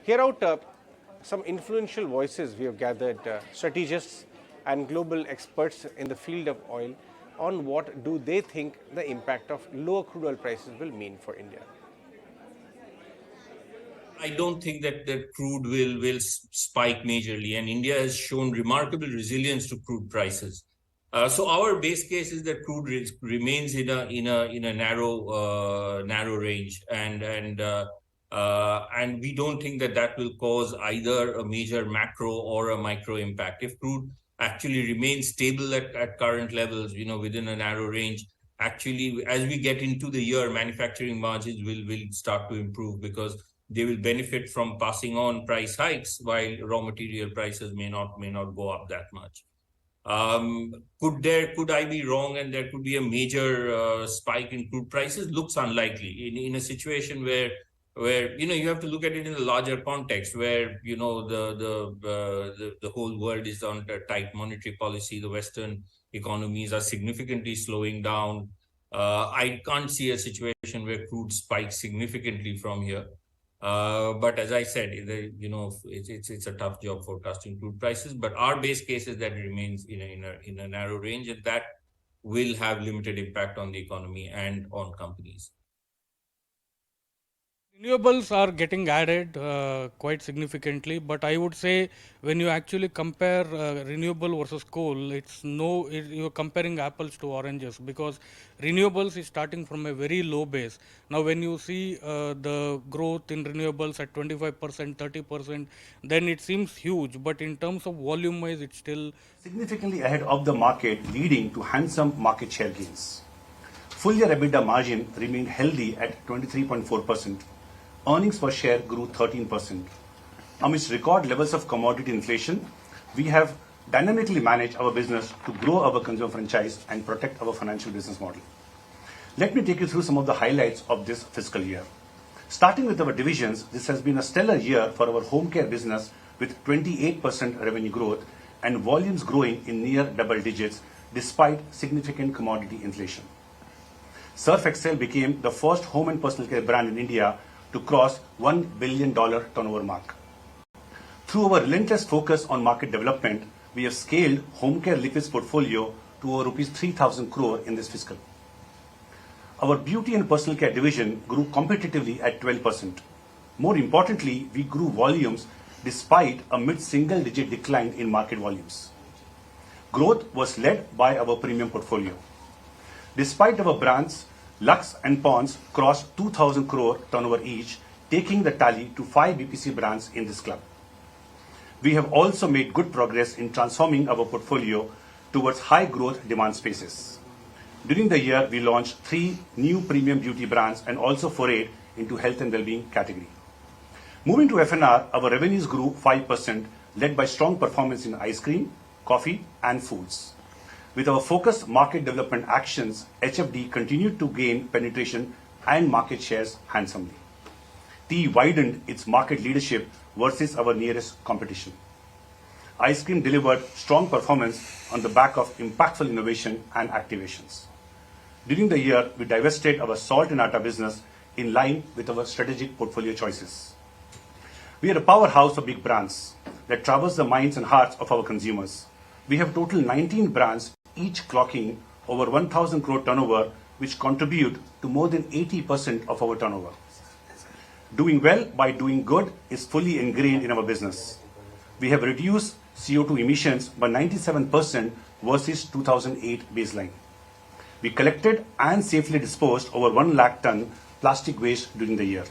hear out some influential voices we have gathered, strategists and global experts in the field of oil, on what do they think the impact of lower crude oil prices will mean for India. I don't think that the crude will spike majorly, and India has shown remarkable resilience to crude prices. So our base case is that crude remains in a narrow range, and we don't think that will cause either a major macro or a micro impact. If crude actually remains stable at current levels, within a narrow range, actually, as we get into the year, manufacturing margins will start to improve because they will benefit from passing on price hikes while raw material prices may not go up that much. Could I be wrong and there could be a major spike in crude prices? Looks unlikely in a situation where you have to look at it in a larger context where the whole world is on a tight monetary policy. The Western economies are significantly slowing down. I can't see a situation where crude spikes significantly from here. But as I said, it's a tough job forecasting crude prices. But our base case is that it remains in a narrow range, and that will have limited impact on the economy and on companies. Renewables are getting added quite significantly, but I would say when you actually compare renewable versus coal, you're comparing apples to oranges, because renewables is starting from a very low base. Now when you see the growth in renewables at 25%, 30%, then it seems huge, but in terms of volume wise, it's still significantly ahead of the market, leading to handsome market share gains. Full year EBITDA margin remained healthy at 23.4%. Earnings per share grew 13%. Amidst record levels of commodity inflation, we have dynamically managed our business to grow our consumer franchise and protect our financial business model. Let me take you through some of the highlights of this fiscal year. Starting with our divisions, this has been a stellar year for our home care business with 28% revenue growth and volumes growing in near double digits despite significant commodity inflation. Surf Excel became the first home and personal care brand in India to cross $1 billion turnover mark. Through our relentless focus on market development, we have scaled home care liquids portfolio to rupees 3,000 crore in this fiscal. Our beauty and personal care division grew competitively at 12%. More importantly, we grew volumes despite a mid-single digit decline in market volumes. Growth was led by our premium portfolio. Despite our brands, Lux and Pond's crossed 2,000 crore turnover each, taking the tally to 5 BPC brands in this club. We have also made good progress in transforming our portfolio towards high growth demand spaces. During the year, we launched 3 new premium beauty brands and also forayed into health and well-being category. Moving to F&R, our revenues grew 5%, led by strong performance in ice cream, coffee and foods. With our focused market development actions, HFD continued to gain penetration and market shares handsomely. Tea widened its market leadership versus our nearest competition. Ice cream delivered strong performance on the back of impactful innovation and activations. During the year, we divested our salt and atta business in line with our strategic portfolio choices. We are a powerhouse of big brands that traverse the minds and hearts of our consumers. We have total 19 brands, each clocking over 1,000 crore turnover, which contribute to more than 80% of our turnover. Doing well by doing good is fully ingrained in our business. We have reduced CO2 emissions by 97% versus 2008 baseline. We collected and safely disposed over 1 lakh ton plastic waste during the year.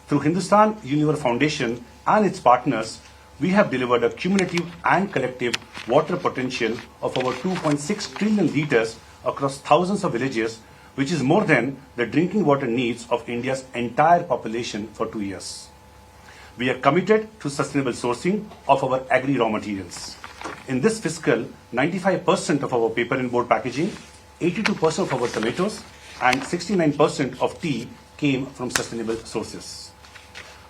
Through Hindustan Unilever Foundation and its partners, we have delivered a cumulative and collective water potential of over 2.6 trillion liters across thousands of villages, which is more than the drinking water needs of India's entire population for 2 years. We are committed to sustainable sourcing of our agri raw materials. In this fiscal, 95% of our paper and board packaging, 82% of our tomatoes, and 69% of tea came from sustainable sources.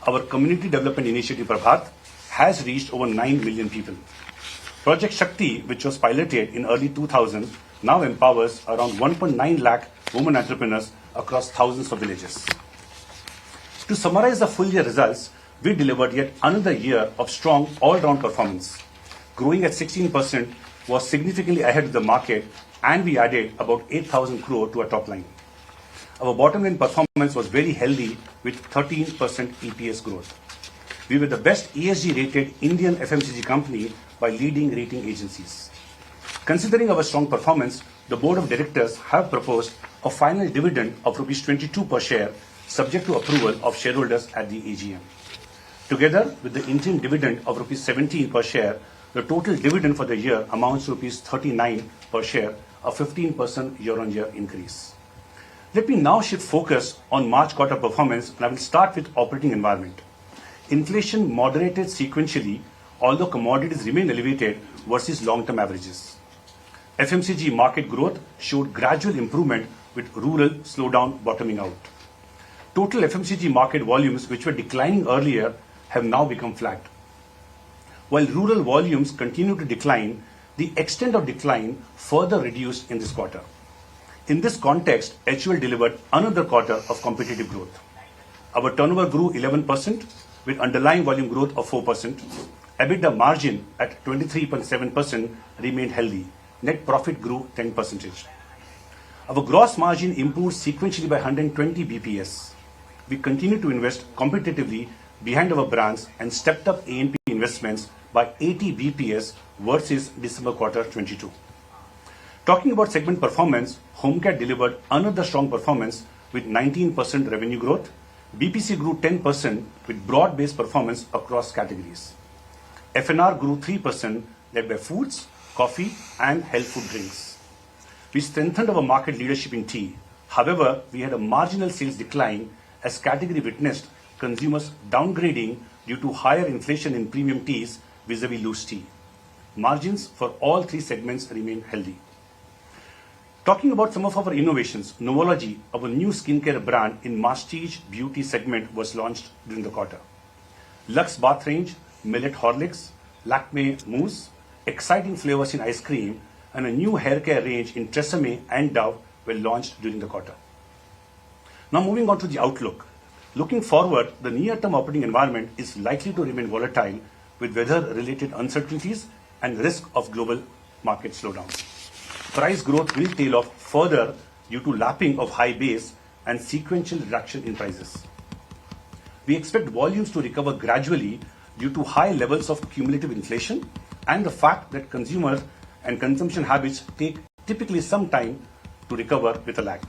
Our community development initiative Prabhat has reached over 9 million people. Project Shakti, which was piloted in early 2000, now empowers around 1.9 lakh women entrepreneurs across thousands of villages. To summarize the full year results, we delivered yet another year of strong all-round performance. Growing at 16% was significantly ahead of the market, and we added about 8,000 crore to our top line. Our bottom line performance was very healthy with 13% EPS growth. We were the best ESG rated Indian FMCG company by leading rating agencies. Considering our strong performance, the board of directors have proposed a final dividend of rupees 22 per share, subject to approval of shareholders at the AGM. Together with the interim dividend of rupees 17 per share, the total dividend for the year amounts to rupees 39 per share, a 15% year-on-year increase. Let me now shift focus on March quarter performance, and I will start with operating environment. Inflation moderated sequentially, although commodities remain elevated versus long-term averages. FMCG market growth showed gradual improvement with rural slowdown bottoming out. Total FMCG market volumes, which were declining earlier, have now become flat. While rural volumes continue to decline, the extent of decline further reduced in this quarter. In this context, HUL delivered another quarter of competitive growth. Our turnover grew 11% with underlying volume growth of 4%. EBITDA margin at 23.7% remained healthy. Net profit grew 10%. Our gross margin improved sequentially by 120 BPS. We continue to invest competitively behind our brands and stepped up A&P investments by 80 BPS versus December quarter 22. Talking about segment performance, Home Care delivered another strong performance with 19% revenue growth. BPC grew 10% with broad-based performance across categories. F&R grew 3%, led by foods, coffee, and health food drinks. We strengthened our market leadership in tea. However, we had a marginal sales decline as category witnessed consumers downgrading due to higher inflation in premium teas vis-a-vis loose tea. Margins for all three segments remain healthy. Talking about some of our innovations, Novology, our new skincare brand in Masstige beauty segment, was launched during the quarter. Lux Bath range, Millet Horlicks, Lakme Mousse, exciting flavors in ice cream, and a new hair care range in Tresemme and Dove were launched during the quarter. Now moving on to the outlook. Looking forward, the near-term operating environment is likely to remain volatile with weather-related uncertainties and risk of global market slowdown. Price growth will tail off further due to lapping of high base and sequential reduction in prices. We expect volumes to recover gradually due to high levels of cumulative inflation and the fact that consumer and consumption habits take typically some time to recover with a lag.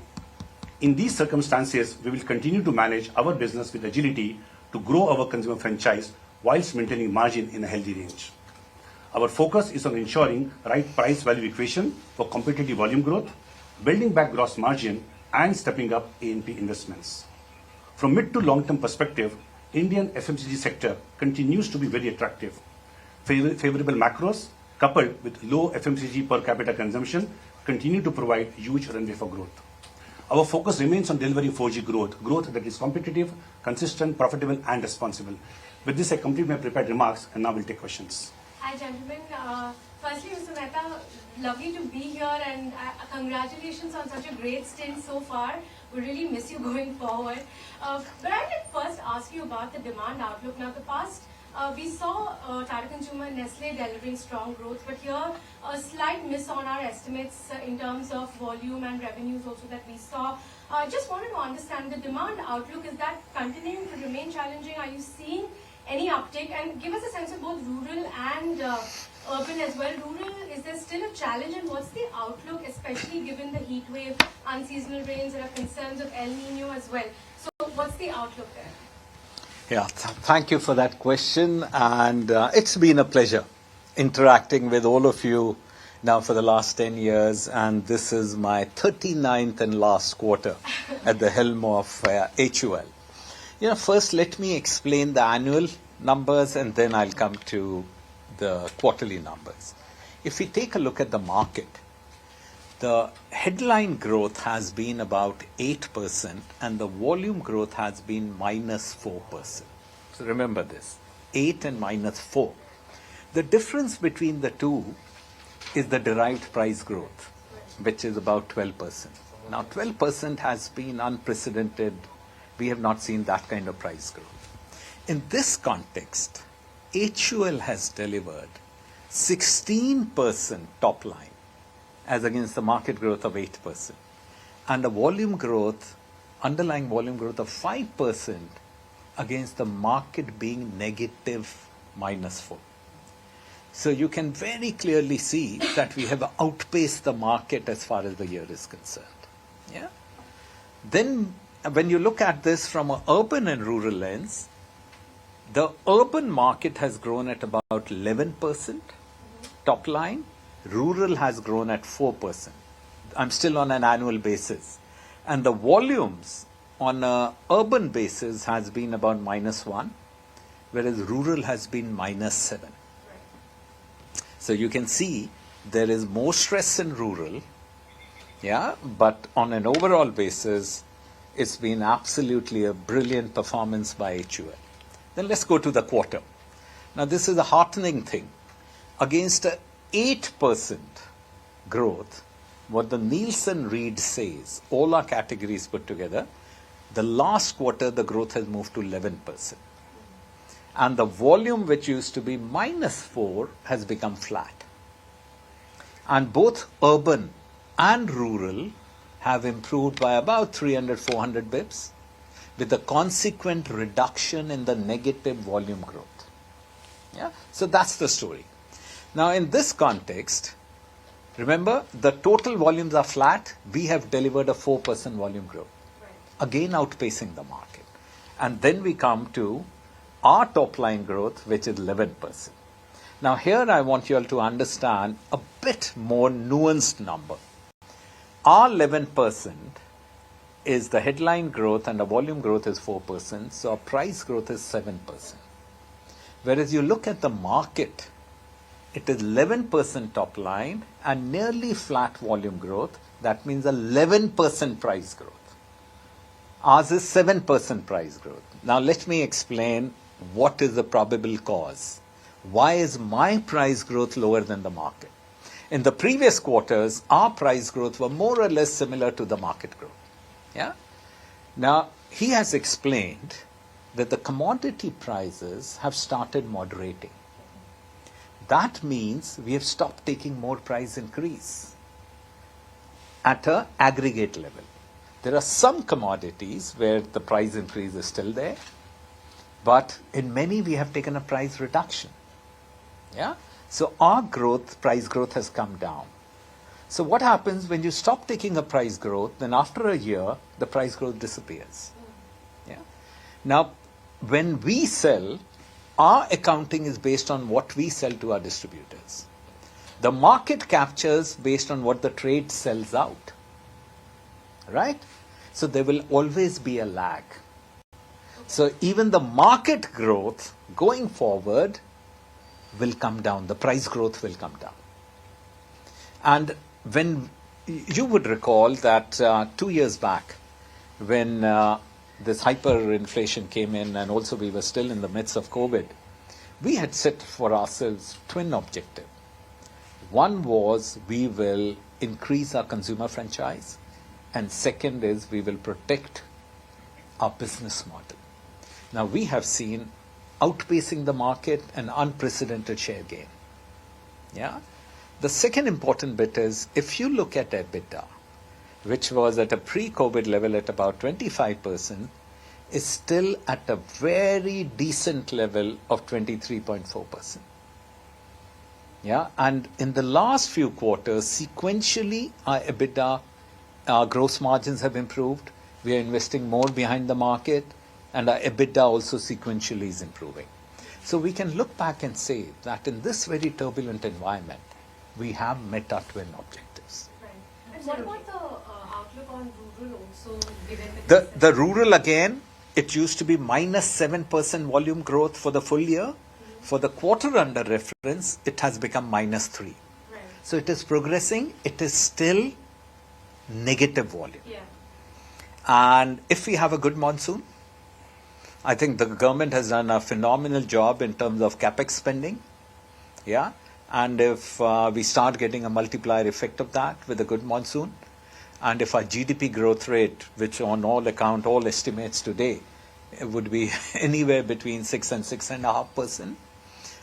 In these circumstances, we will continue to manage our business with agility to grow our consumer franchise whilst maintaining margin in a healthy range. Our focus is on ensuring right price-value equation for competitive volume growth, building back gross margin, and stepping up A&P investments. From mid to long-term perspective, Indian FMCG sector continues to be very attractive. Favorable macros, coupled with low FMCG per capita consumption, continue to provide huge runway for growth. Our focus remains on delivering 4G growth that is competitive, consistent, profitable, and responsible. With this, I complete my prepared remarks, and now we'll take questions. Hi, gentlemen. Firstly, Mr. Mehta, lovely to be here, and congratulations on such a great stint so far. We really miss you going forward. But I did first ask you about the demand outlook. Now, the past, we saw Tata Consumer Nestle delivering strong growth, but here a slight miss on our estimates in terms of volume and revenues also that we saw. Just wanted to understand the demand outlook. Is that continuing to remain challenging? Are you seeing any uptick? And give us a sense of both rural and urban as well. Rural, is there still a challenge, and what's the outlook, especially given the heat wave, unseasonal rains? There are concerns of El Nino as well. So what's the outlook there? Yeah, thank you for that question, and it's been a pleasure interacting with all of you now for the last 10 years, and this is my 39th and last quarter at the helm of HUL. First let me explain the annual numbers and then I'll come to the quarterly numbers. If we take a look at the market, the headline growth has been about 8% and the volume growth has been minus 4%. So remember this, 8 and minus 4. The difference between the two is the derived price growth, which is about 12%. Now 12% has been unprecedented. We have not seen that kind of price growth. in this context, HUL has delivered 16% top line as against the market growth of 8% and a volume growth, underlying volume growth of 5% against the market being negative -4. So you can very clearly see that we have outpaced the market as far as the year is concerned. Yeah. Then when you look at this from an urban and rural lens, the urban market has grown at about 11% top line. Rural has grown at 4%. I'm still on an annual basis. And the volumes on an urban basis has been about -1, whereas rural has been -7. So you can see there is more stress in rural, yeah, but on an overall basis, it's been absolutely a brilliant performance by HUL. Then let's go to the quarter. Now this is a heartening thing. Against an 8% growth, what the Nielsen read says, all our categories put together, the last quarter the growth has moved to 11%. And the volume which used to be -4 has become flat. And both urban and rural have improved by about 300-400 bips with a consequent reduction in the negative volume growth. Yeah? So that's the story. Now in this context, remember the total volumes are flat. We have delivered a 4% volume growth. Again outpacing the market. And then we come to our top line growth, which is 11%. Now here I want you all to understand a bit more nuanced number. Our 11% is the headline growth and the volume growth is 4%, so our price growth is 7%. Whereas you look at the market, it is 11% top line and nearly flat volume growth. That means 11% price growth. Ours is 7% price growth. Now let me explain what is the probable cause. Why is my price growth lower than the market? In the previous quarters, our price growth were more or less similar to the market growth. Yeah? Now, he has explained that the commodity prices have started moderating. That means we have stopped taking more price increase at an aggregate level. There are some commodities where the price increase is still there, but in many we have taken a price reduction. Yeah? So our growth, price growth has come down. So what happens when you stop taking a price growth, then after a year, the price growth disappears. Yeah? Now, when we sell, our accounting is based on what we sell to our distributors. The market captures based on what the trade sells out. Right? So there will always be a lag. So even the market growth going forward will come down. The price growth will come down. And when you would recall that 2 years back, when this hyperinflation came in and also we were still in the midst of COVID, we had set for ourselves twin objectives. One was we will increase our consumer franchise, and second is we will protect our business model. Now we have seen outpacing the market an unprecedented share gain. Yeah. The second important bit is if you look at EBITDA, which was at a pre-COVID level at about 25%, is still at a very decent level of 23.4%. Yeah, and in the last few quarters, sequentially, our EBITDA, our gross margins have improved. We are investing more behind the market, and our EBITDA also sequentially is improving. So we can look back and say that in this very turbulent environment, we have met our twin objectives. Right. And what about the outlook on rural also, given The rural, again, it used to be -7% volume growth for the full year. For the quarter under reference, it has become -3. Right. So it is progressing. It is still negative volume. Yeah. And if we have a good monsoon, I think the government has done a phenomenal job in terms of capex spending. Yeah. And if we start getting a multiplier effect of that with a good monsoon, and if our GDP growth rate, which on all account, all estimates today, would be anywhere between 6 and 6.5%.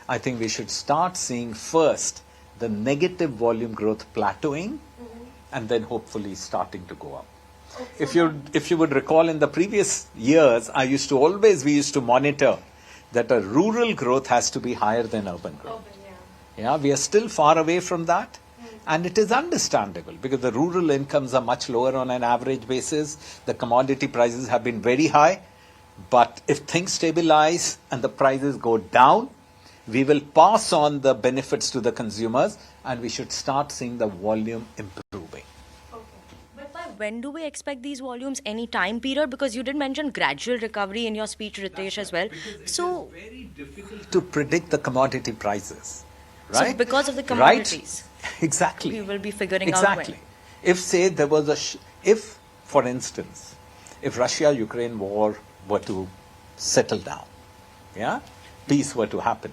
I think we should start seeing first the negative volume growth plateauing and then hopefully starting to go up. If you would recall, in the previous years, we used to monitor that a rural growth has to be higher than urban growth. Yeah, we are still far away from that. And it is understandable because the rural incomes are much lower on an average basis. The commodity prices have been very high. But if things stabilize and the prices go down, we will pass on the benefits to the consumers and we should start seeing the volume improving. But by when do we expect these volumes? Any time period? Because you did mention gradual recovery in your speech, Ritesh, as well. So it is very difficult to predict the commodity prices, right? So because of the commodities, right? Exactly. We will be figuring out exactly. If say there was if, for instance, if Russia-Ukraine war were to settle down, yeah, peace were to happen,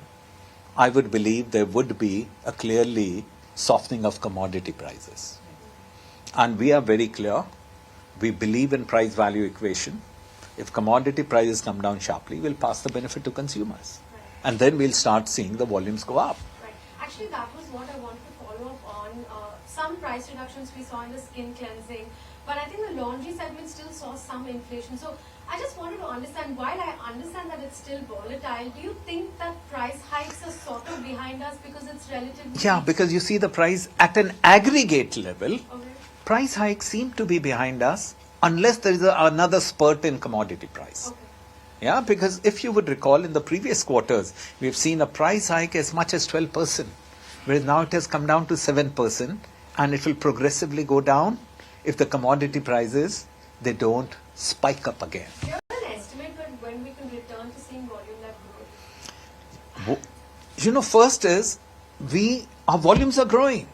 I would believe there would be a clearly softening of commodity prices. And we are very clear, we believe in price value equation. If commodity prices come down sharply, we'll pass the benefit to consumers. Right. And then we'll start seeing the volumes go up. Right. Actually, that was what I wanted to follow up on. Some price reductions we saw in the skin cleansing, but I think the laundry segment still saw some inflation. So I just wanted to understand, while I understand that it's still volatile, do you think that price hikes are sort of behind us because it's relatively... Yeah, because you see the price at an aggregate level, Okay. price hikes seem to be behind us unless there is another spurt in commodity price. Okay. Yeah, because if you would recall, in the previous quarters, we've seen a price hike as much as 12%, whereas now it has come down to 7%, and it will progressively go down if the commodity prices, they don't spike up again. Do you have an estimate when we can return to seeing volume-led growth? First is, our volumes are growing.